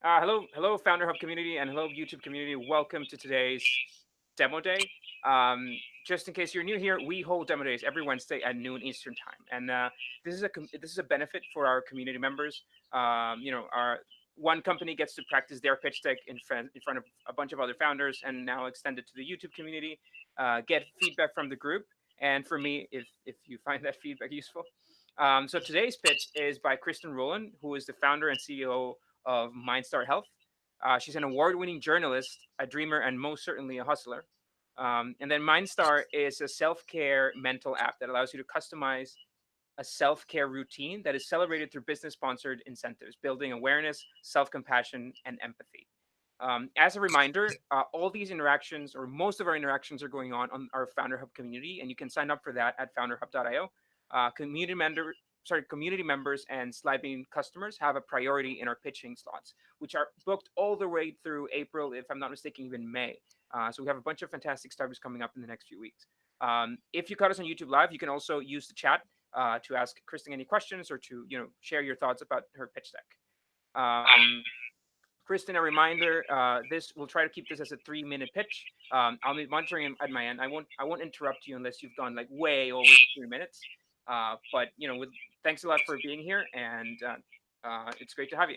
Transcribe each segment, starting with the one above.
Hello, FounderHub community, and hello, YouTube community. Welcome to today's demo day. Just in case you're new here, we hold demo days every Wednesday at noon Eastern time, and this is a benefit for our community members. Our one company gets to practice their pitch deck in front of a bunch of other founders, and now extend it to the YouTube community. Get feedback from the group, and for me, if you find that feedback useful. So today's pitch is by Kristin Rulon, who is the founder and CEO of MindStar Health. She's an award-winning journalist, a dreamer, and most certainly a hustler. And then MindStar is a self-care mental app that allows you to customize a self-care routine that is celebrated through business-sponsored incentives, building awareness, self-compassion, and empathy. As a reminder, all these interactions, or most of our interactions, are going on our FounderHub community, and you can sign up for that at founderhub.io. Community members and Slidebean customers have a priority in our pitching slots, which are booked all the way through April, if I'm not mistaken, even May. So we have a bunch of fantastic startups coming up in the next few weeks. If you caught us on YouTube Live, you can also use the chat to ask Kristin any questions or to share your thoughts about her pitch deck. Kristin, a reminder: this we'll try to keep this as a 3-minute pitch. I'll be monitoring at my end. I won't interrupt you unless you've gone like way over the 3 minutes. But thanks a lot for being here, and it's great to have you.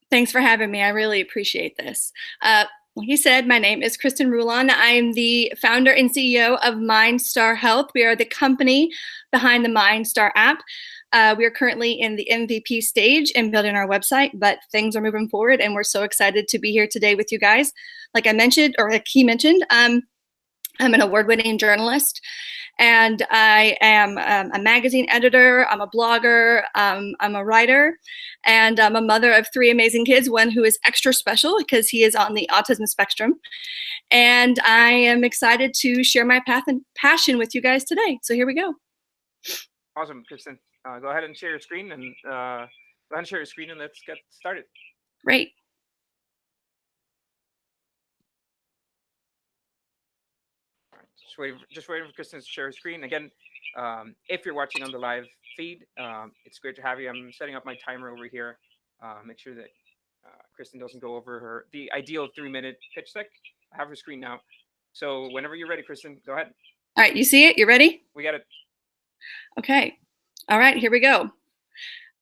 Thanks for having me. I really appreciate this. Like you said, my name is Kristin Rulon. I am the founder and CEO of MindStar Health. We are the company behind the MindStar app. We are currently in the MVP stage and building our website, but things are moving forward, and we're so excited to be here today with you guys. Like I mentioned, or like he mentioned, I'm an award-winning journalist, and I am a magazine editor. I'm a blogger. I'm a writer, and I'm a mother of 3 amazing kids, one who is extra special because he is on the autism spectrum. And I am excited to share my path and passion with you guys today. So here we go. Awesome, Kristin. Go ahead and share your screen, and let's get started. Great. Just waiting for Kristin to share her screen. Again, if you're watching on the live feed, it's great to have you. I'm setting up my timer over here. Make sure that Kristin doesn't go over the ideal 3-minute pitch deck. I have her screen now. So whenever you're ready, Kristin, go ahead. All right, you see it? You ready? We got it. Okay. All right, here we go.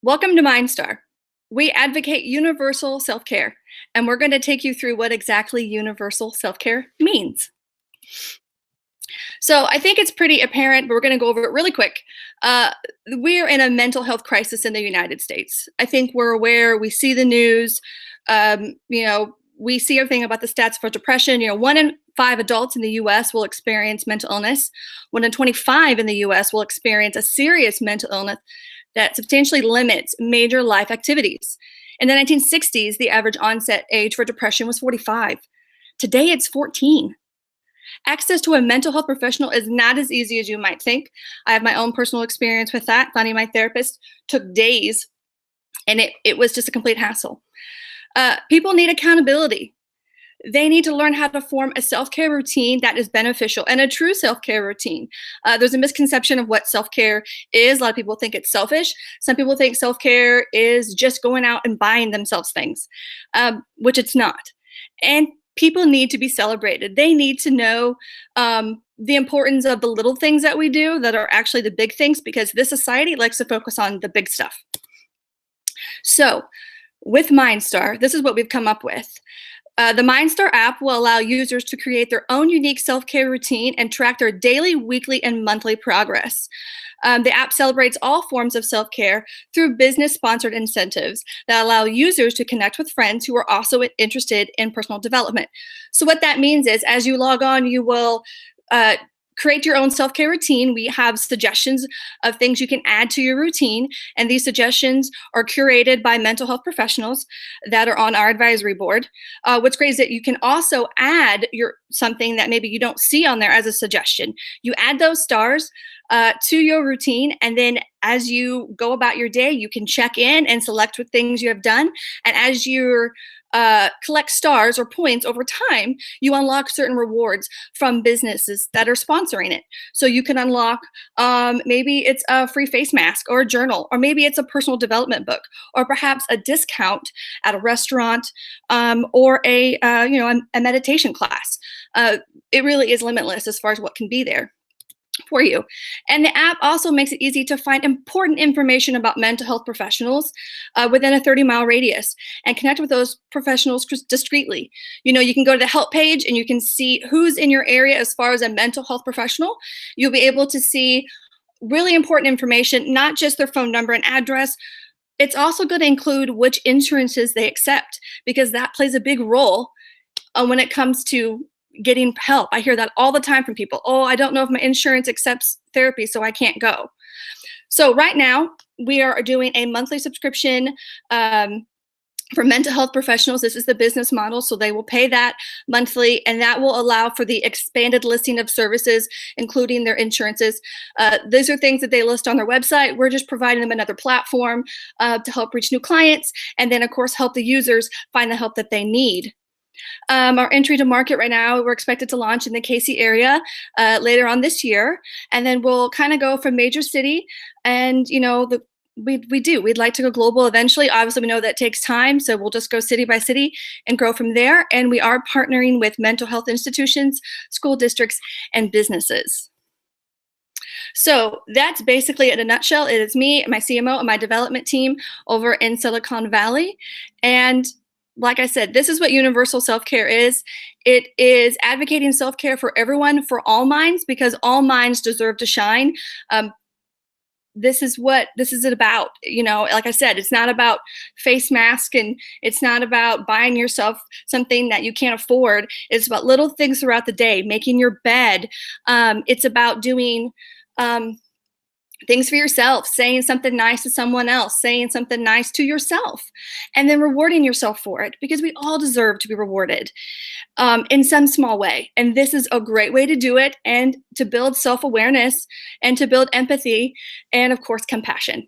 Welcome to MindStar. We advocate universal self-care, and we're going to take you through what exactly universal self-care means. So I think it's pretty apparent, but we're going to go over it really quick. We're in a mental health crisis in the United States. I think we're aware. We see the news. We see everything about the stats for depression. 1 in 5 adults in the U.S. will experience mental illness. 1 in 25 in the U.S. will experience a serious mental illness that substantially limits major life activities. In the 1960s, the average onset age for depression was 45. Today, it's 14. Access to a mental health professional is not as easy as you might think. I have my own personal experience with that. Finding my therapist took days, and it was just a complete hassle. People need accountability. They need to learn how to form a self-care routine that is beneficial and a true self-care routine. There's a misconception of what self-care is. A lot of people think it's selfish. Some people think self-care is just going out and buying themselves things, which it's not. And people need to be celebrated. They need to know the importance of the little things that we do that are actually the big things, because this society likes to focus on the big stuff. So with MindStar, this is what we've come up with. The MindStar app will allow users to create their own unique self-care routine and track their daily, weekly, and monthly progress. The app celebrates all forms of self-care through business-sponsored incentives that allow users to connect with friends who are also interested in personal development. So what that means is, as you log on, you will create your own self-care routine. We have suggestions of things you can add to your routine, and these suggestions are curated by mental health professionals that are on our advisory board. What's great is that you can also add something that maybe you don't see on there as a suggestion. You add those stars to your routine, and then as you go about your day, you can check in and select what things you have done. And as you're collect stars or points over time, you unlock certain rewards from businesses that are sponsoring it. So you can unlock, maybe it's a free face mask or a journal, or maybe it's a personal development book, or perhaps a discount at a restaurant, or a meditation class. It really is limitless as far as what can be there for you. And the app also makes it easy to find important information about mental health professionals within a 30-mile radius and connect with those professionals discreetly. You can go to the help page and you can see who's in your area as far as a mental health professional. You'll be able to see really important information, not just their phone number and address. It's also going to include which insurances they accept, because that plays a big role when it comes to getting help. I hear that all the time from people. Oh, I don't know if my insurance accepts therapy, so I can't go. So right now, we are doing a monthly subscription for mental health professionals. This is the business model, so they will pay that monthly, and that will allow for the expanded listing of services, including their insurances. These are things that they list on their website. We're just providing them another platform to help reach new clients, and then, of course, help the users find the help that they need. Our entry to market right now, we're expected to launch in the KC area later on this year, and then we'll kind of go from major city, and we'd like to go global eventually. Obviously, we know that takes time, so we'll just go city by city and grow from there. And we are partnering with mental health institutions, school districts, and businesses. So that's basically it in a nutshell. It is me, my CMO, and my development team over in Silicon Valley. And like I said, this is what universal self-care is. It is advocating self-care for everyone, for all minds, because all minds deserve to shine. This is it about. Like I said, it's not about face mask, and it's not about buying yourself something that you can't afford. It's about little things throughout the day, making your bed. It's about doing things for yourself, saying something nice to someone else, saying something nice to yourself, and then rewarding yourself for it, because we all deserve to be rewarded in some small way. And this is a great way to do it, and to build self-awareness, and to build empathy, and of course, compassion.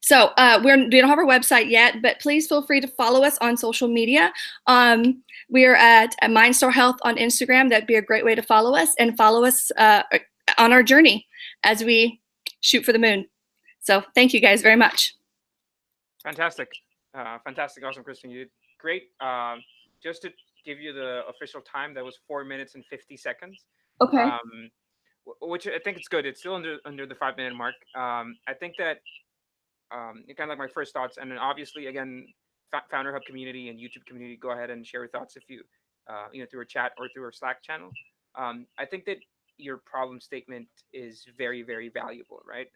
So we don't have our website yet, but please feel free to follow us on social media. We are at MindStar Health on Instagram. That'd be a great way to follow us, and follow us on our journey as we shoot for the moon. So thank you guys very much. Fantastic. Fantastic. Awesome, Kristin. You did great. Just to give you the official time, that was 4 minutes and 50 seconds. Okay. Which I think it's good. It's still under the 5-minute mark. I think that kind of like my first thoughts, and then obviously, again, FounderHub community and YouTube community, go ahead and share your thoughts if you, through a chat or through our Slack channel. I think that your problem statement is very, very valuable, right?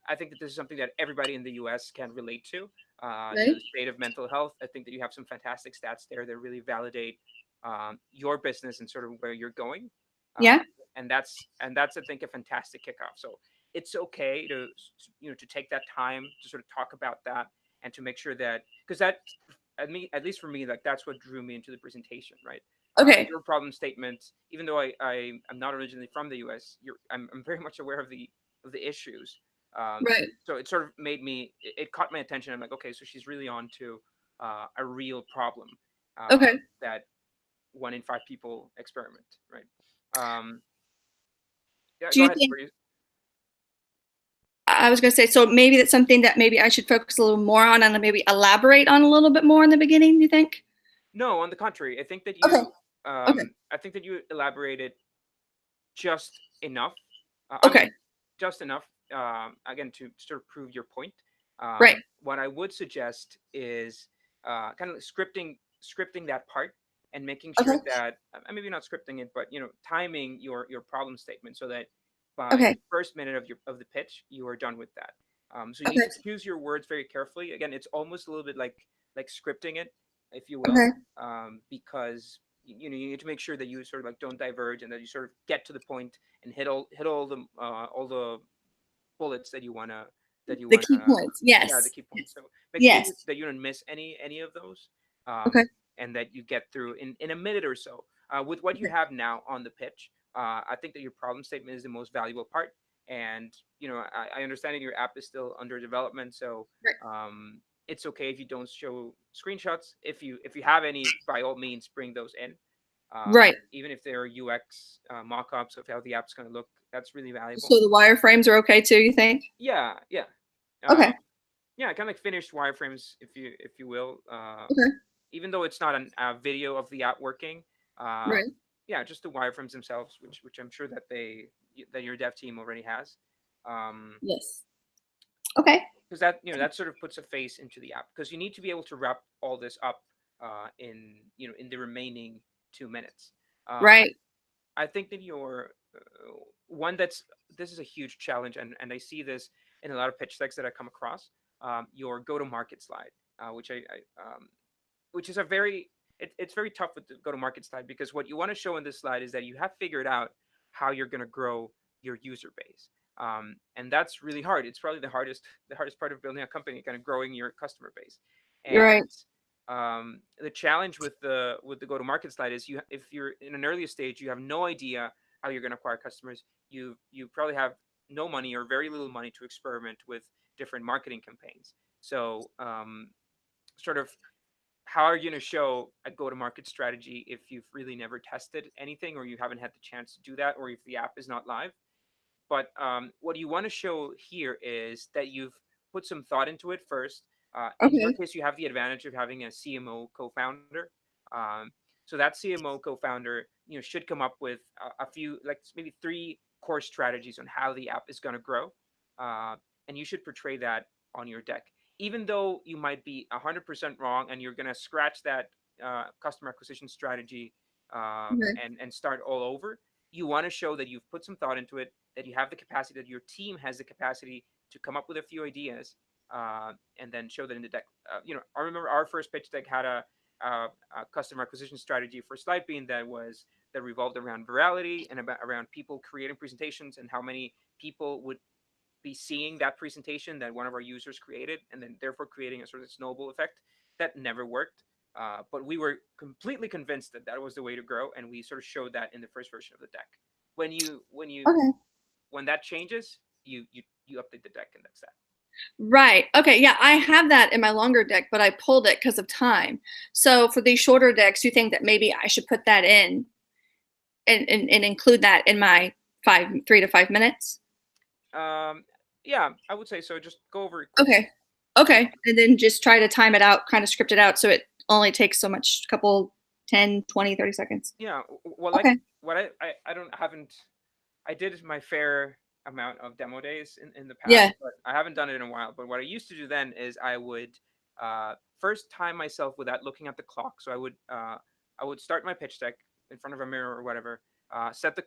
I think that this is something that everybody in the U.S. can relate to. Right. The state of mental health. I think that you have some fantastic stats there that really validate your business and sort of where you're going. Yeah. And that's I think a fantastic kickoff. So it's okay to to take that time to sort of talk about that, and to make sure that, because that, at least for me, like, that's what drew me into the presentation, right? Okay. Your problem statement, even though I'm not originally from the U.S., I'm very much aware of the issues. Right. So it sort of made me, it caught my attention. I'm like, okay, so she's really on to a real problem Okay. that 1 in 5 people experiment, right? Yeah, Do go you ahead. think, I was going to say, so maybe that's something that maybe I should focus a little more on, and maybe elaborate on a little bit more in the beginning, do you think? No, on the contrary, I think that Okay. you, Okay. I think that you elaborated just enough. Okay. Just enough. Again, to sort of prove your point. Right. What I would suggest is kind of scripting that part, and making sure Okay. that, maybe not scripting it, but timing your problem statement, so that by Okay. the first minute of the pitch, you are done with that. So you Okay. need to choose your words very carefully. Again, it's almost a little bit like scripting it, if you will, Okay. because you need to make sure that you sort of like don't diverge, and that you sort of get to the point and hit all the bullets that you wanna The key points. yeah, the Yes. key points. Yes. So make sure Yes. that you don't miss any of those, Okay. and that you get through in a minute or so. With what you Okay. have now on the pitch, I think that your problem statement is the most valuable part. And I understand that your app is still under development, so Right. It's okay if you don't show screenshots. If you have any, by all means, bring those in. Right. Even if they're UX mock-ups of how the app's going to look, that's really valuable. So the wireframes are okay too, you think? Yeah, yeah, Okay. yeah. Kind of like finished wireframes, if you will. Okay. Even though it's not a video of the app working, uh, Right. yeah, just the wireframes themselves, which I'm sure that that your dev team already has. Um, Yes. Okay. because that that sort of puts a face into the app, because you need to be able to wrap all this up in in the remaining 2 minutes. uh, Right. I think that your one that's this is a huge challenge, and I see this in a lot of pitch decks that I come across. Your go to market slide, which is a very it's very tough with the go to market slide, because what you want to show in this slide is that you have figured out how you're going to grow your user base. And that's really hard. It's probably the hardest part of building a company, kind of growing your customer base. You're right. And the challenge with the go to market slide is, if you're in an earlier stage, you have no idea how you're going to acquire customers. You probably have no money or very little money to experiment with different marketing campaigns. So sort of, how are you going to show a go to market strategy if you've really never tested anything, or you haven't had the chance to do that, or if the app is not live? But what you want to show here is that you've put some thought into it first. In your Okay. case, you have the advantage of having a CMO co-founder. Um, so that CMO co-founder, should come up with a few, like maybe three core strategies on how the app is going to grow, uh, and you should portray that on your deck. Even though you might be 100% wrong, and you're going to scratch that customer acquisition strategy, Okay. and start all over, you want to show that you've put some thought into it, that you have the capacity, that your team has the capacity to come up with a few ideas, and then show that in the deck. I remember our first pitch deck had a customer acquisition strategy for Slidebean that revolved around virality, and around people creating presentations, and how many people would be seeing that presentation that one of our users created, and then therefore creating a sort of snowball effect. That never worked. But we were completely convinced that that was the way to grow, and we sort of showed that in the first version of the deck. Okay. When that changes, you update the deck, and that's that. Right. Okay. Yeah, I have that in my longer deck, but I pulled it because of time. So for these shorter decks, you think that maybe I should put that in and include that in my 3 to 5 minutes? Um, yeah, I would say so. Just go over it quickly. Okay. Okay. And then just try to time it out, kind of script it out so it only takes so much, couple 10, 20, 30 seconds. Yeah. Well, like Okay. what I don't haven't I did my fair amount of demo days in the past, Yeah. but I haven't done it in a while. But what I used to do then is, I would first time myself without looking at the clock. So I would start my pitch deck in front of a mirror or whatever. Set the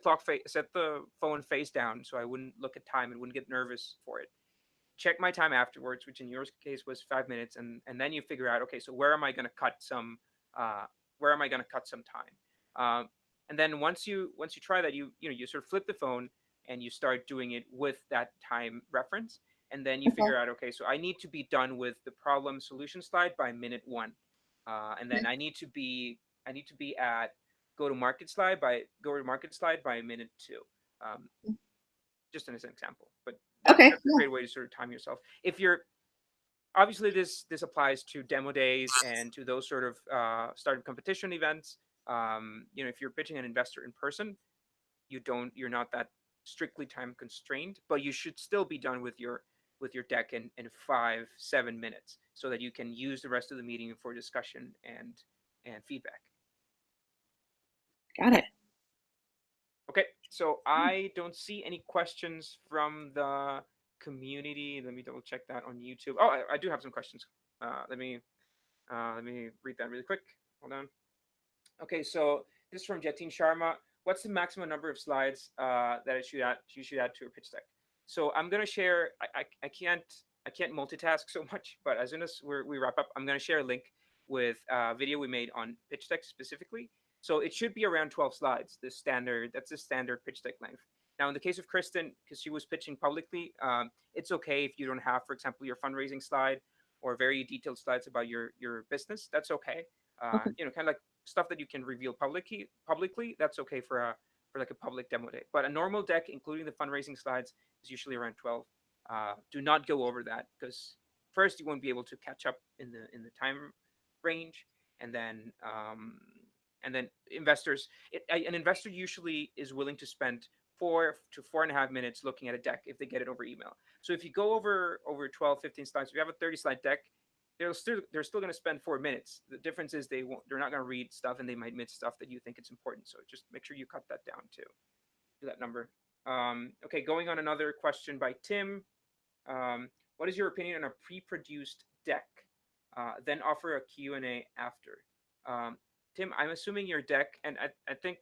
phone face down, so I wouldn't look at time and wouldn't get nervous for it. Check my time afterwards, which in your case was 5 minutes, and then you figure out, okay, so uh, where am I going to cut some time? And then once you try that, you sort of flip the phone, and you start doing it with that time reference, and then you Okay. figure out, okay, so I need to be done with the problem solution slide by minute one, and then I need to be at go to market slide by minute two. Um, just as an example, but Okay. that's a great way to sort of time yourself. If you're Obviously, this applies to demo days and to those sort of startup competition events. If you're pitching an investor in person, you're not that strictly time constrained, but you should still be done with your deck in 5-7 minutes, so that you can use the rest of the meeting for discussion and feedback. Got it. Okay, so I don't see any questions from the community. Let me double check that on YouTube. Oh, I do have some questions. Let me read that really quick. Hold on. Okay, so this is from Jatin Sharma. What's the maximum number of slides that you should add to a pitch deck? So I'm gonna share. I can't multitask so much, but as soon as we wrap up, I'm gonna share a link with a video we made on pitch deck specifically. So it should be around 12 slides. That's the standard pitch deck length. Now, in the case of Kristin, because she was pitching publicly, it's okay if you don't have, for example, your fundraising slide or very detailed slides about your business. That's okay. Okay. Kind of like stuff that you can reveal publicly. That's okay for like a public demo day. But a normal deck, including the fundraising slides, is usually around 12. Do not go over that, because first you won't be able to catch up in the time range, and then investors, an investor usually is willing to spend 4 to 4.5 minutes looking at a deck if they get it over email. So if you go over 12, 15 slides, if you have a 30-slide deck, they're still going to spend 4 minutes. The difference is they're not going to read stuff, and they might miss stuff that you think it's important. So just make sure you cut that down to that number. Okay, going on another question by Tim. What is your opinion on a pre-produced deck? Then offer a Q&A after. Tim, I'm assuming your deck, and I think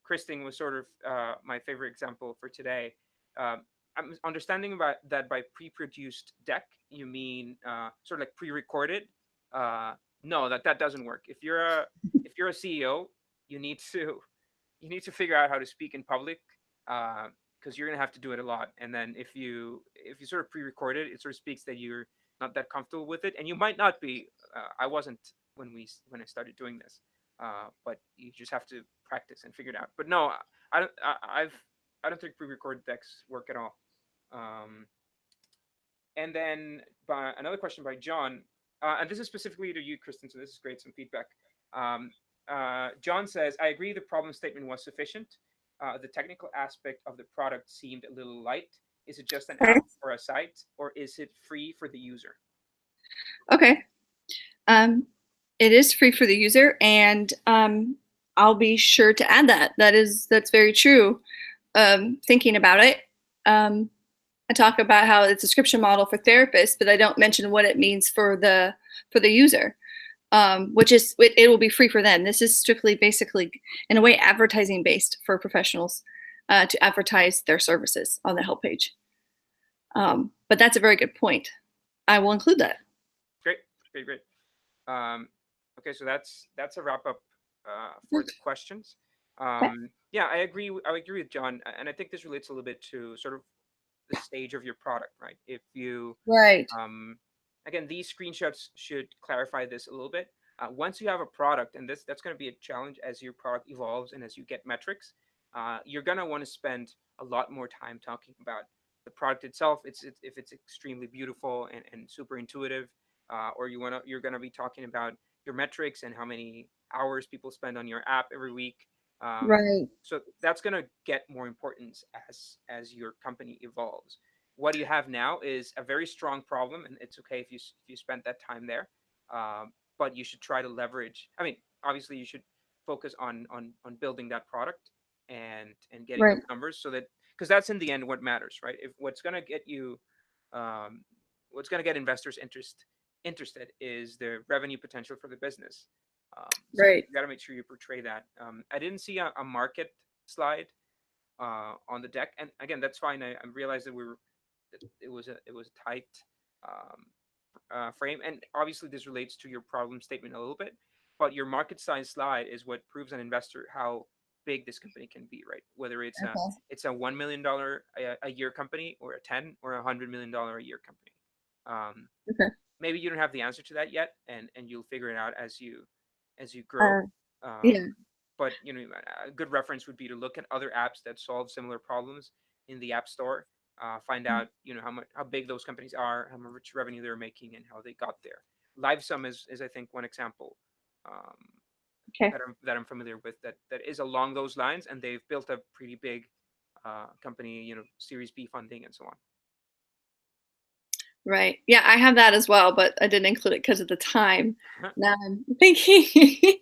Kristin was sort of my favorite example for today. I'm understanding about that by pre-produced deck, you mean sort of like pre-recorded. No, that doesn't work. If you're a CEO, you need to figure out how to speak in public, because you're gonna have to do it a lot. And then if you sort of pre-record it, it sort of speaks that you're not that comfortable with it, and you might not be. I wasn't when I started doing this, but you just have to practice and figure it out. But no, I don't think pre-recorded decks work at all. Um, and then by another question by John, and this is specifically to you, Kristin. So this is great, some feedback. Um, John says, I agree the problem statement was sufficient. The technical aspect of the product seemed a little light. Is it just an Okay. app or a site, or is it free for the user? Okay. It is free for the user, and I'll be sure to add that. That's very true. Thinking about it, I talk about how it's a subscription model for therapists, but I don't mention what it means for the user, which is it will be free for them. This is strictly, basically, in a way, advertising based for professionals to advertise their services on the help page. But that's a very good point. I will include that. Great. Okay, so that's a wrap up for the questions. Yeah, I agree with John, and I think this relates a little bit to sort of the stage of your product, right? If you Right. Again, these screenshots should clarify this a little bit. Once you have a product, and that's going to be a challenge as your product evolves and as you get metrics, you're going to want to spend a lot more time talking about the product itself. If it's extremely beautiful and super intuitive, or you're going to be talking about your metrics and how many hours people spend on your app every week. Right. So that's going to get more importance as your company evolves. What you have now is a very strong problem, and it's okay if you spent that time there. But you should try to leverage. I mean, obviously, you should focus on building that product and getting Right. those numbers, so that, because that's in the end what matters, right? If what's going to get investors interested is the revenue potential for the business. So Right. you got to make sure you portray that. I didn't see a market slide on the deck, and again, that's fine. I realized that it was a tight frame, and obviously this relates to your problem statement a little bit. But your market size slide is what proves an investor how big this company can be, right? Whether it's a $1 million a year company, or a 10 or $100 million a year company. Okay. Maybe you don't have the answer to that yet, and you'll figure it out as you grow. Uh, yeah. But a good reference would be to look at other apps that solve similar problems in the App Store. Find out how big those companies are, how much revenue they're making, and how they got there. LiveSum is I think one example Okay. that I'm familiar with that is along those lines, and they've built a pretty big company, Series B funding and so on. Right. Yeah, I have that as well, but I didn't include it because of the time. Now I'm thinking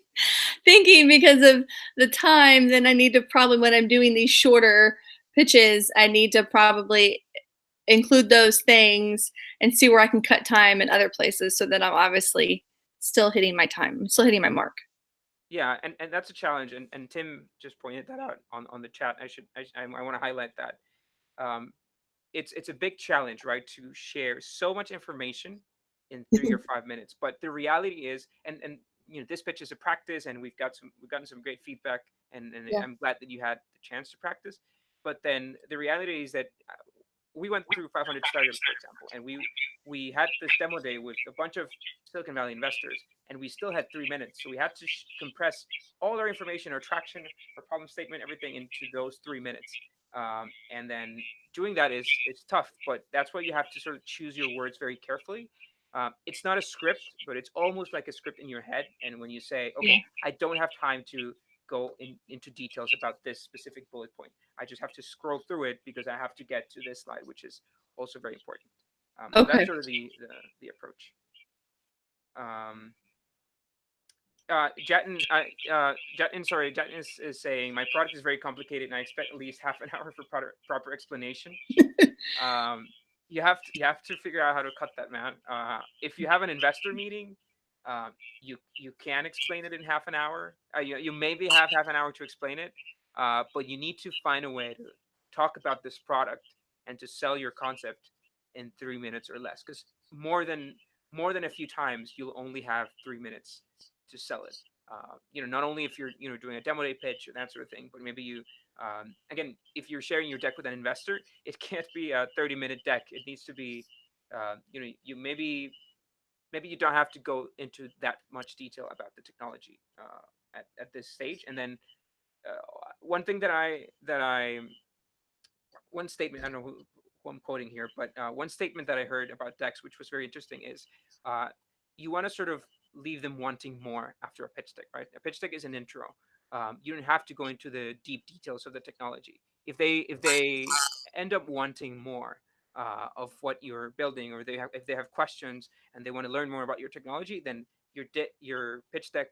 thinking because of the time, then I need to probably, when I'm doing these shorter pitches, I need to probably include those things and see where I can cut time in other places so that I'm obviously still hitting my time. I'm still hitting my mark. Yeah, and that's a challenge, and Tim just pointed that out on the chat. I want to highlight that. Um, it's a big challenge, right, to share so much information in 3 or 5 minutes. But the reality is, and this pitch is a practice, and we've gotten some great feedback, and Yeah. I'm glad that you had the chance to practice. But then the reality is that we went through 500 startups, for example, and we had this demo day with a bunch of Silicon Valley investors, and we still had 3 minutes. So we had to compress all our information, our traction, our problem statement, everything into those 3 minutes. And then doing that is tough, but that's why you have to sort of choose your words very carefully. It's not a script, but it's almost like a script in your head. And when you say, Yeah. okay, I don't have time to go into details about this specific bullet point, I just have to scroll through it because I have to get to this slide, which is also very important. So that's Okay. sort of the approach. Jatin is saying my product is very complicated and I expect at least half an hour for proper explanation. Um, you have to figure out how to cut that, man. If you have an investor meeting, you can explain it in half an hour. You maybe have half an hour to explain it, but you need to find a way to talk about this product and to sell your concept in 3 minutes or less. Because more than a few times, you'll only have 3 minutes to sell it. Not only if you're doing a demo day pitch or that sort of thing, but maybe again, if you're sharing your deck with an investor, it can't be a 30-minute deck. It needs to be, you maybe you don't have to go into that much detail about the technology at this stage. And then one thing one statement, I don't know who I'm quoting here, but one statement that I heard about decks, which was very interesting, is uh, you want to sort of leave them wanting more after a pitch deck, right? A pitch deck is an intro. You don't have to go into the deep details of the technology. If they end up wanting more of what you're building, or if they have questions and they want to learn more about your technology, then your pitch deck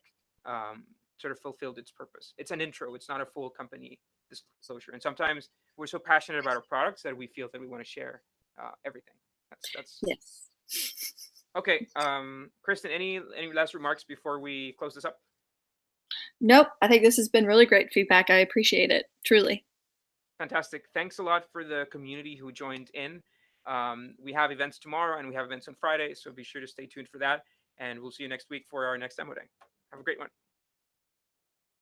um, sort of fulfilled its purpose. It's an intro. It's not a full company disclosure. And sometimes we're so passionate about our products that we feel that we want to share everything. That's Yes. okay. Kristin, any last remarks before we close this up? Nope. I think this has been really great feedback. I appreciate it. Truly. Fantastic. Thanks a lot for the community who joined in. We have events tomorrow and we have events on Friday, so be sure to stay tuned for that. And we'll see you next week for our next demo day. Have a great one.